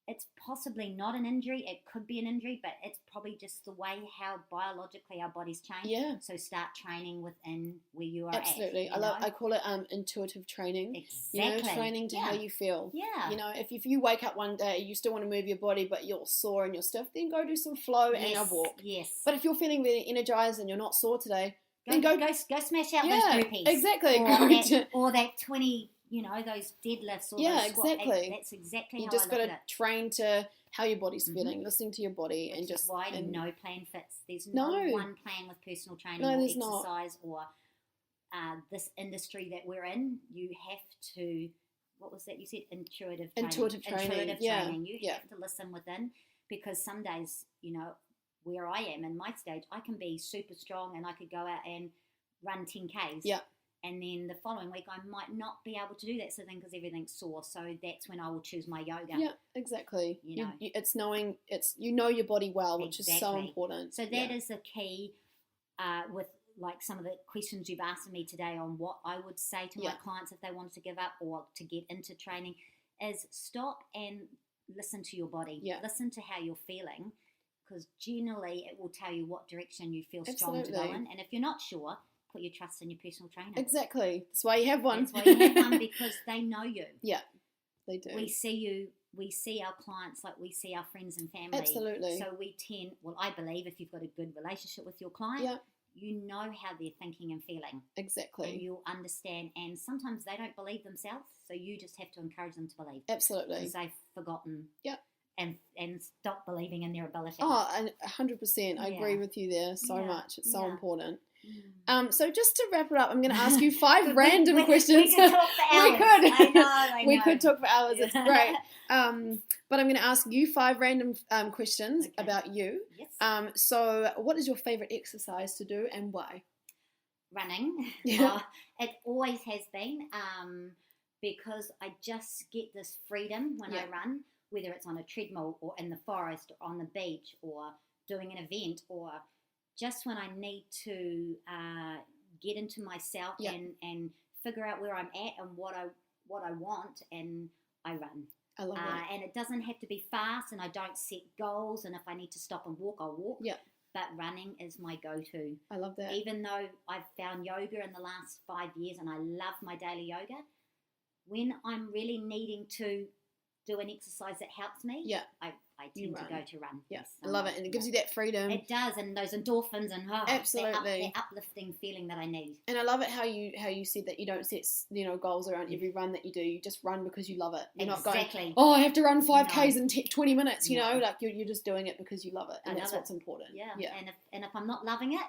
it's possibly not an injury. It could be an injury, but it's probably just the way how biologically our bodies change. So start training within where you are. Absolutely. At. I call it intuitive training. Exactly. You know, training to how you feel. Yeah. You know, if you wake up one day, you still want to move your body, but you're sore and you're stiff, then go do some flow and a walk. Yes. But if you're feeling really energized and you're not sore today, then go smash out those burpees. Exactly. Or that 20... You know, those deadlifts or those squat, exactly. That's exactly you how just I look got to at it. train to how your body's feeling, listening to your body. Which and just is why no plan fits. There's no one plan with personal training or exercise or this industry that we're in. You have to, what was that you said? Intuitive training. You have to listen within, because some days, you know, where I am in my stage, I can be super strong and I could go out and run 10Ks. Yeah. And then the following week, I might not be able to do that sort of thing because everything's sore. So that's when I will choose my yoga. Yeah, exactly. You know, it's knowing you know your body well, which is so important. So that is the key with like some of the questions you've asked me today on what I would say to my clients if they wanted to give up or to get into training is stop and listen to your body. Yeah. Listen to how you're feeling, because generally it will tell you what direction you feel strong to go in. And if you're not sure, put your trust in your personal trainer. Exactly. That's why you have one. That's why you have one, because they know you. Yeah, they do. We see you. We see our clients like we see our friends and family. Absolutely. So we tend, well, I believe if you've got a good relationship with your client, you know how they're thinking and feeling. Exactly. And you'll understand. And sometimes they don't believe themselves, so you just have to encourage them to believe. Absolutely. Because they've forgotten. Yep. And stop believing in their ability. Oh, 100%. I agree with you there so much. It's so important. So just to wrap it up, I'm going to ask you 5 random questions. We could talk for hours. I know. We could talk for hours. It's great. But I'm going to ask you 5 random questions about you. Yes. So what is your favourite exercise to do and why? Running. Yeah. It always has been because I just get this freedom when I run, whether it's on a treadmill or in the forest or on the beach or doing an event or just when I need to get into myself and figure out where I'm at and what I want, and I run. I love it. And it doesn't have to be fast, and I don't set goals, and if I need to stop and walk, I'll walk. Yeah. But running is my go-to. I love that. Even though I've found yoga in the last 5 years and I love my daily yoga, when I'm really needing to do an exercise that helps me, I I tend to go to run. Yeah, Yes, I love it, and it gives you that freedom. It does, and those endorphins and absolutely that uplifting feeling that I need. And I love it how you said that you don't set goals around every run that you do. You just run because you love it. You're not going, oh, I have to run 5Ks in 20 minutes. You know, like you're just doing it because you love it, and that's what's important. Yeah. And if I'm not loving it,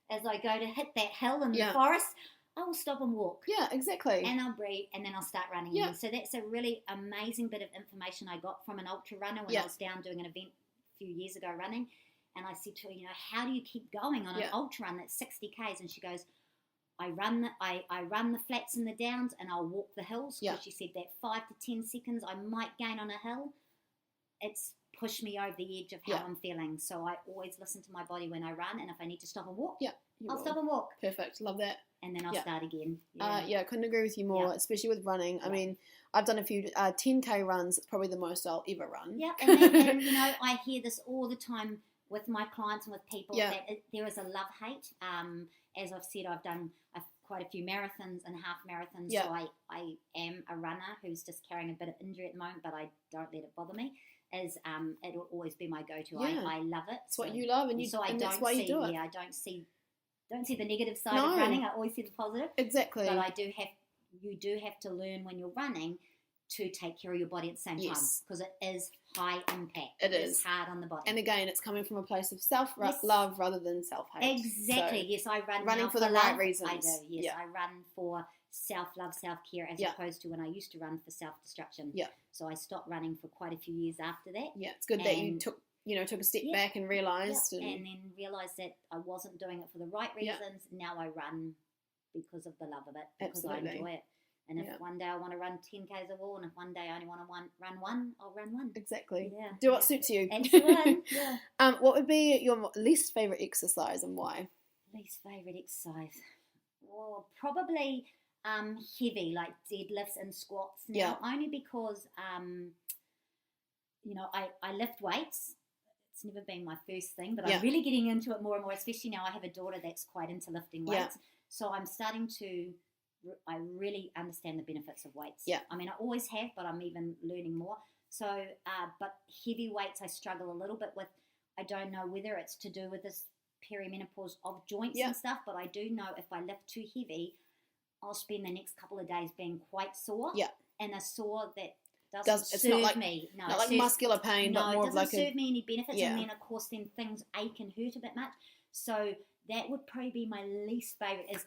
as I go to hit that hill in the forest, I will stop and walk. Yeah, exactly. And I'll breathe, and then I'll start running again. So that's a really amazing bit of information I got from an ultra runner when I was down doing an event a few years ago running. And I said to her, how do you keep going on an ultra run that's 60 Ks? And she goes, I run the flats and the downs, and I'll walk the hills. Because she said that 5 to 10 seconds I might gain on a hill, it's pushed me over the edge of how I'm feeling. So I always listen to my body when I run, and if I need to stop and walk, I'll stop and walk. Perfect. Love that. And then I'll start again. Couldn't agree with you more, especially with running. I mean, I've done a few 10K runs. It's probably the most I'll ever run. Yeah, and I hear this all the time with my clients and with people that there is a love-hate. As I've said, I've done quite a few marathons and half marathons, so I am a runner who's just carrying a bit of injury at the moment, but I don't let it bother me. It'll always be my go-to. I love it. It's what you love, and that's why you do it. I don't see the negative side of running. I always see the positive. Exactly. But you do have to learn when you're running to take care of your body at the same time, because it is high impact. It is hard on the body. And again, it's coming from a place of self-love rather than self-hate. Exactly. So yes, I run running for the right reasons. I do. Yes, I run for self-love, self-care, as opposed to when I used to run for self-destruction. Yeah. So I stopped running for quite a few years after that. Yeah, it's good that you took a step back and realised. And then realised that I wasn't doing it for the right reasons. Now I run because of the love of it, because I enjoy it. And if one day I want to run 10 Ks of all, and if one day I only want to run one, I'll run one. Exactly. Yeah. Do what suits you. Excellent. What would be your least favourite exercise and why? Least favourite exercise? Well, probably heavy, like deadlifts and squats. Now, only because, I lift weights. It's never been my first thing, but I'm really getting into it more and more, especially now I have a daughter that's quite into lifting weights. So I'm starting to... I really understand the benefits of weights. Yeah. I mean, I always have, but I'm even learning more. So, but heavy weights I struggle a little bit with. I don't know whether it's to do with this perimenopause of joints and stuff, but I do know if I lift too heavy, I'll spend the next couple of days being quite sore. Yeah. And a sore that doesn't serve me. No, not like muscular pain, but more of like it doesn't serve me any benefits. And then, of course, then things ache and hurt a bit much. So that would probably be my least favourite is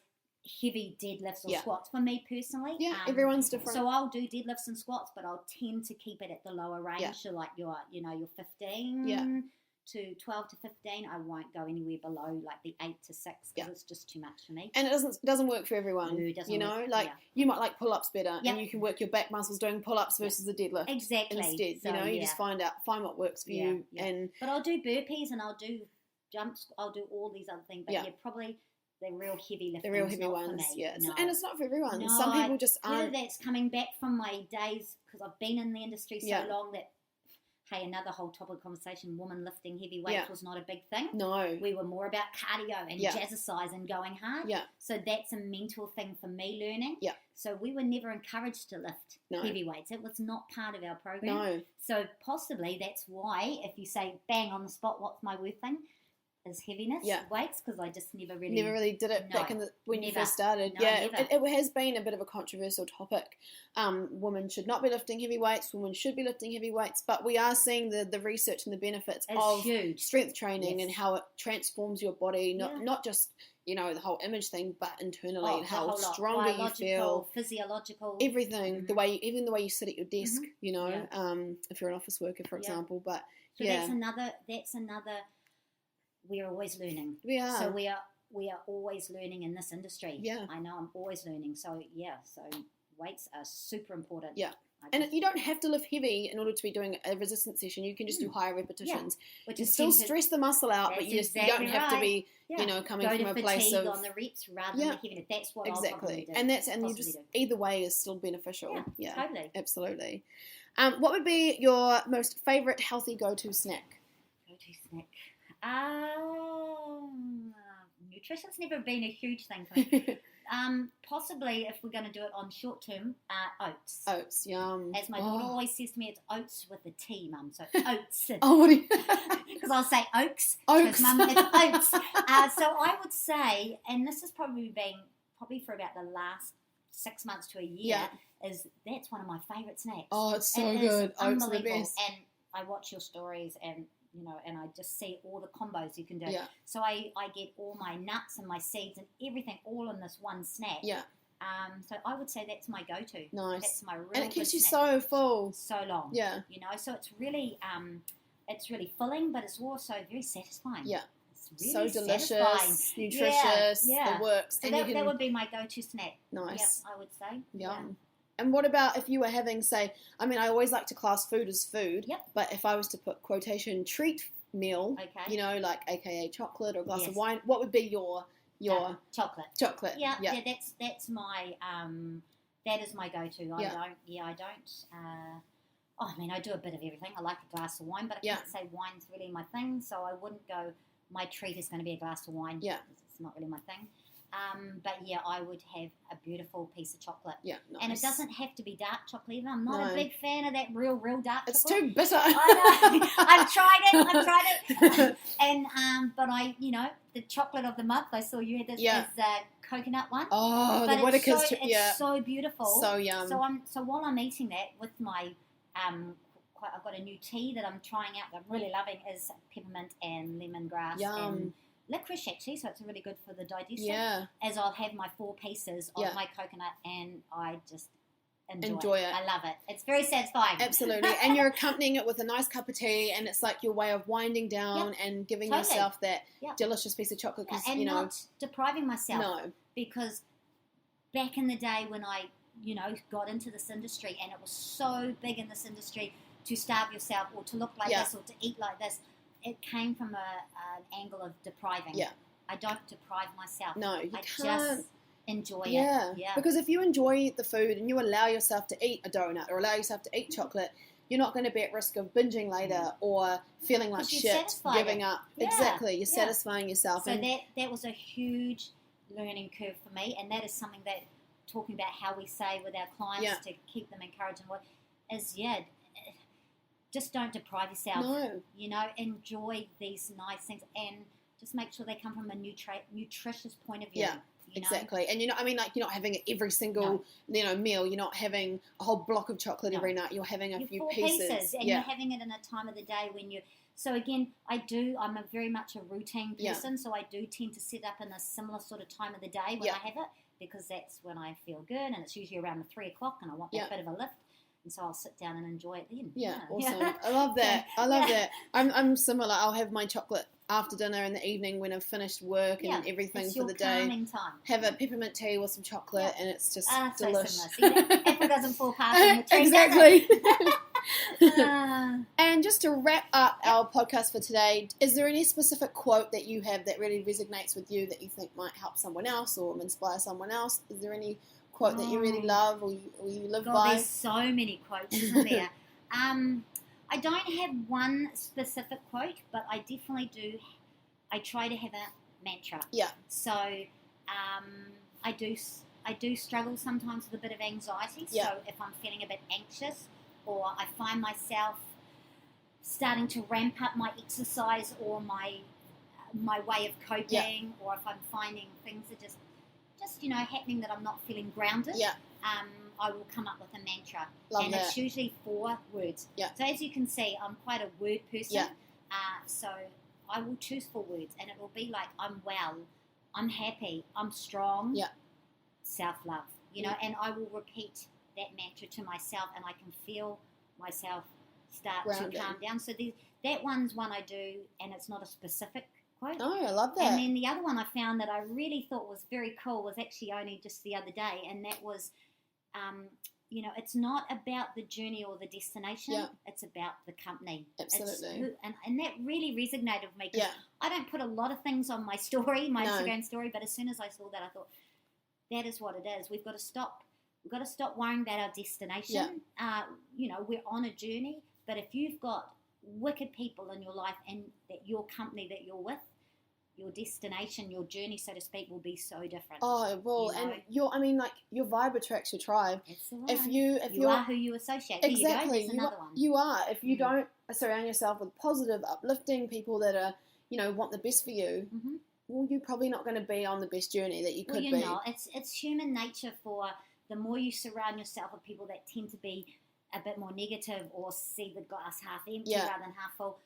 heavy deadlifts or squats for me personally. Yeah, everyone's different. So I'll do deadlifts and squats, but I'll tend to keep it at the lower range. Yeah. So like your 15 to 12 to 15, I won't go anywhere below like the 8 to 6 because it's just too much for me. And it doesn't work for everyone. No, it doesn't you might like pull-ups better, and you can work your back muscles doing pull-ups versus a deadlift. Exactly. Instead, so, you just find what works for you. And but I'll do burpees and I'll do jumps. I'll do all these other things. But probably. The real heavy lifting. The real heavy ones, and it's not for everyone. No, some people just aren't. That's coming back from my days because I've been in the industry so long that, hey, another whole topic of conversation, women lifting heavy weights was not a big thing. No. We were more about cardio and jazzercise and going hard. Yeah. So that's a mental thing for me learning. Yeah. So we were never encouraged to lift heavy weights. It was not part of our program. No. So possibly that's why if you say bang on the spot, what's my worst thing? Is heaviness weights, because I just never really did it back when you first started. It has been a bit of a controversial topic. Women should not be lifting heavy weights. Women should be lifting heavy weights, but we are seeing the research and the benefits of strength training and how it transforms your body. Not just the whole image thing, but internally and how stronger you feel, physiological, everything. The way you sit at your desk. If you're an office worker, for example. But so that's another. We're always learning. We are. So we are always learning in this industry. Yeah. I know I'm always learning. So, so weights are super important. Yeah. And you don't have to lift heavy in order to be doing a resistance session. You can just do higher repetitions. Yeah. Which is still stress the muscle out, but you don't have to be, coming from a place of... on the reps rather than the heaviness. That's what I'll probably do. And you just, either way is still beneficial. Yeah, totally. Absolutely. What would be your most favourite healthy go-to snack? Go-to snack. Nutrition's never been a huge thing for me. Possibly if we're going to do it on short term, oats. Oats, yum. As my daughter always says to me, it's oats with a T, Mum. So oats. Oh, what do you... Because I'll say oaks. Oaks. Mum, it's oats. So I would say, and this has probably for about the last 6 months to a year, is that's one of my favourite snacks. Oh, it's so good. Oats are the unbelievable. best. And I watch your stories and and I just see all the combos you can do. Yeah. So I get all my nuts and my seeds and everything all in this one snack. Yeah. So I would say that's my go-to. Nice. That's my real and it keeps you snack. so full. So long. Yeah. So it's really filling, but it's also very satisfying. Yeah. It's really so delicious, satisfying. nutritious, it works. So that would be my go-to snack. Nice. Yep, I would say. Yum. Yeah. And what about if you were having, say, I mean, I always like to class food as food. Yep. But if I was to put quotation treat meal, like AKA chocolate or a glass of wine, what would be your chocolate? Chocolate. Yeah. That's my that is my go-to. I do a bit of everything. I like a glass of wine, but I can't say wine's really my thing, so I wouldn't go. My treat is going to be a glass of wine. Yeah, it's not really my thing. But I would have a beautiful piece of chocolate. Yeah, nice. And it doesn't have to be dark chocolate either. I'm not a big fan of that real dark chocolate. It's too bitter. I know. I've tried it. And but the chocolate of the month. I saw you had this coconut one. Oh, but the Whittaker's. It's so beautiful. So yum. So while I'm eating that with my I've got a new tea that I'm trying out that I'm really loving is peppermint and lemongrass and licorice actually, so it's really good for the digestion. Yeah. As I'll have my 4 pieces of my coconut and I just enjoy it. I love it. It's very satisfying. Absolutely. And you're accompanying it with a nice cup of tea and it's like your way of winding down and giving yourself that delicious piece of chocolate. And not depriving myself. No. Because back in the day when I, got into this industry and it was so big in this industry to starve yourself or to look like this or to eat like this, it came from an angle of depriving. Yeah. I don't deprive myself. No, you can't. Just enjoy it. Yeah. Because if you enjoy the food and you allow yourself to eat a donut or allow yourself to eat chocolate, you're not going to be at risk of binging later or feeling like shit, giving up. Yeah. Exactly. You're satisfying yourself. So that was a huge learning curve for me, and that is something that, talking about how we say with our clients to keep them encouraged and just don't deprive yourself. No. Enjoy these nice things and just make sure they come from a nutritious point of view. Yeah, exactly. And you're not having it every single meal. You're not having a whole block of chocolate every night. You're having a few pieces. And you're having it in a time of the day when you. So again, I'm very much a routine person, so I do tend to sit up in a similar sort of time of the day when I have it, because that's when I feel good, and it's usually around the 3 o'clock, and I want that bit of a lift. And so I'll sit down and enjoy it then. Yeah, awesome. I love that. I love that. I'm similar. I'll have my chocolate after dinner in the evening when I've finished work and everything it's for the day. Calming time. Have a peppermint tea with some chocolate and it's just delicious. So apple doesn't fall past in the tree, exactly. And just to wrap up our podcast for today, is there any specific quote that you have that really resonates with you that you think might help someone else or inspire someone else? Is there any quote that you really love or you live by? There's so many quotes, isn't there? I don't have one specific quote, but I definitely do. I try to have a mantra. Yeah. So I do struggle sometimes with a bit of anxiety. Yeah. So if I'm feeling a bit anxious, or I find myself starting to ramp up my exercise or my way of coping, or if I'm finding things are just happening that I'm not feeling grounded, I will come up with a mantra. It's usually 4 words. Yeah. So as you can see, I'm quite a word person. Yeah. So I will choose 4 words, and it will be like, I'm well, I'm happy, I'm strong, self-love, and I will repeat that mantra to myself, and I can feel myself start to calm down. So that one's one I do, and it's not a specific quote. Oh, I love that. And then the other one I found that I really thought was very cool was actually only just the other day, and that was, it's not about the journey or the destination. It's about the company. Absolutely. And that really resonated with me, because I don't put a lot of things on my story, Instagram story, but as soon as I saw that, I thought, that is what it is. We've got to stop worrying about our destination. We're on a journey, but if you've got wicked people in your life and that your company that you're with, destination, your journey, so to speak, will be so different. Oh, it will. And your vibe attracts your tribe. That's the one. If you are who you associate. Exactly. There's another one. You are. If you don't surround yourself with positive, uplifting people that are, want the best for you, well, you're probably not going to be on the best journey that you could be. Well, it's human nature for the more you surround yourself with people that tend to be a bit more negative or see the glass half empty rather than half full.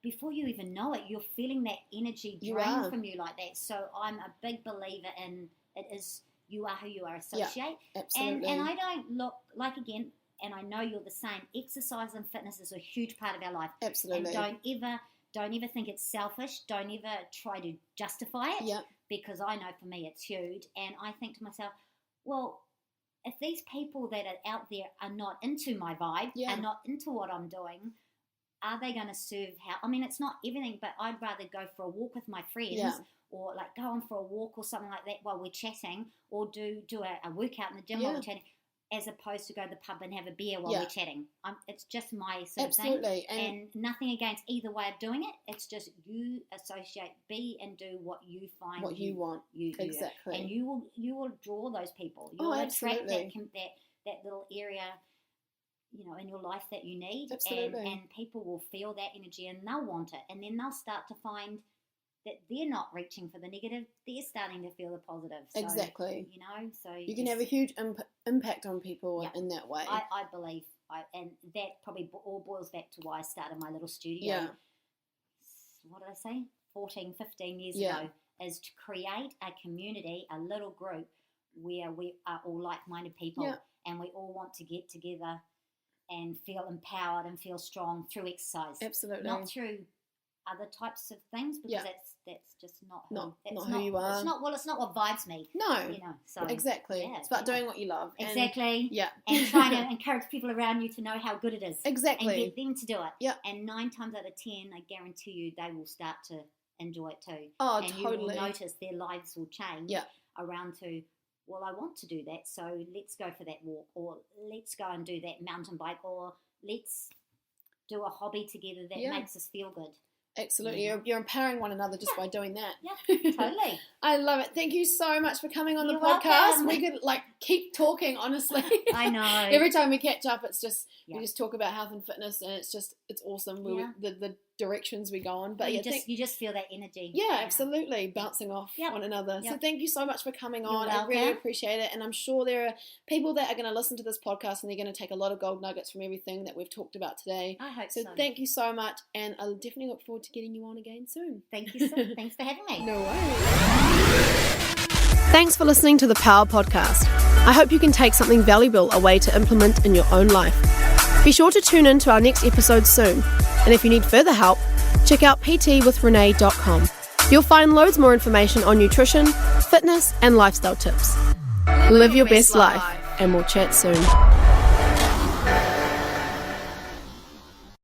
Before you even know it, you're feeling that energy drain from you like that. So I'm a big believer in it is you are who you are associate. Yeah, absolutely. And I don't look like, again, and I know you're the same, exercise and fitness is a huge part of our life. Absolutely. And don't ever think it's selfish. Don't ever try to justify it because I know for me it's huge. And I think to myself, well, if these people that are out there are not into my vibe, are not into what I'm doing, are they going to serve how? I mean, it's not everything, but I'd rather go for a walk with my friends or like go on for a walk or something like that while we're chatting, or do a workout in the gym while we're chatting, as opposed to go to the pub and have a beer while we're chatting. It's just my sort of thing. And nothing against either way of doing it. It's just you associate, be and do what you find. What you want. Exactly. And you will draw those people. You'll attract that little area, in your life that you need. Absolutely. And people will feel that energy and they'll want it. And then they'll start to find that they're not reaching for the negative, they're starting to feel the positive. So, exactly. So you can have a huge impact on people in that way. I believe, and that probably all boils back to why I started my little studio. Yeah. What did I say? 14, 15 years ago, is to create a community, a little group where we are all like-minded people and we all want to get together and feel empowered and feel strong through exercise. Absolutely. Not through other types of things, because that's just not who you are. It's not what vibes me. No. So exactly. It's about doing what you love. Exactly. And, and trying to encourage people around you to know how good it is. Exactly. And get them to do it. Yeah. And 9 times out of 10, I guarantee you, they will start to enjoy it too. Oh, and totally. you will notice their lives will change around to, well, I want to do that, so let's go for that walk, or let's go and do that mountain bike, or let's do a hobby together that makes us feel good. Absolutely. You're empowering one another just by doing that. Yeah, totally. I love it. Thank you so much for coming on You're the podcast. welcome. We could keep talking, honestly. I know. Every time we catch up, it's just we just talk about health and fitness, and it's awesome. The directions we go on. But you just feel that energy. Yeah, absolutely, bouncing off one another. So thank you so much for coming on. I really appreciate it, and I'm sure there are people that are going to listen to this podcast and they're going to take a lot of gold nuggets from everything that we've talked about today. I hope so. So thank you so much, and I'll definitely look forward to getting you on again soon. Thank you. Thanks for having me. No worries. Thanks for listening to the Power Podcast. I hope you can take something valuable away to implement in your own life. Be sure to tune in to our next episode soon. And if you need further help, check out ptwithrenee.com. You'll find loads more information on nutrition, fitness, and lifestyle tips. Live your best life, and we'll chat soon.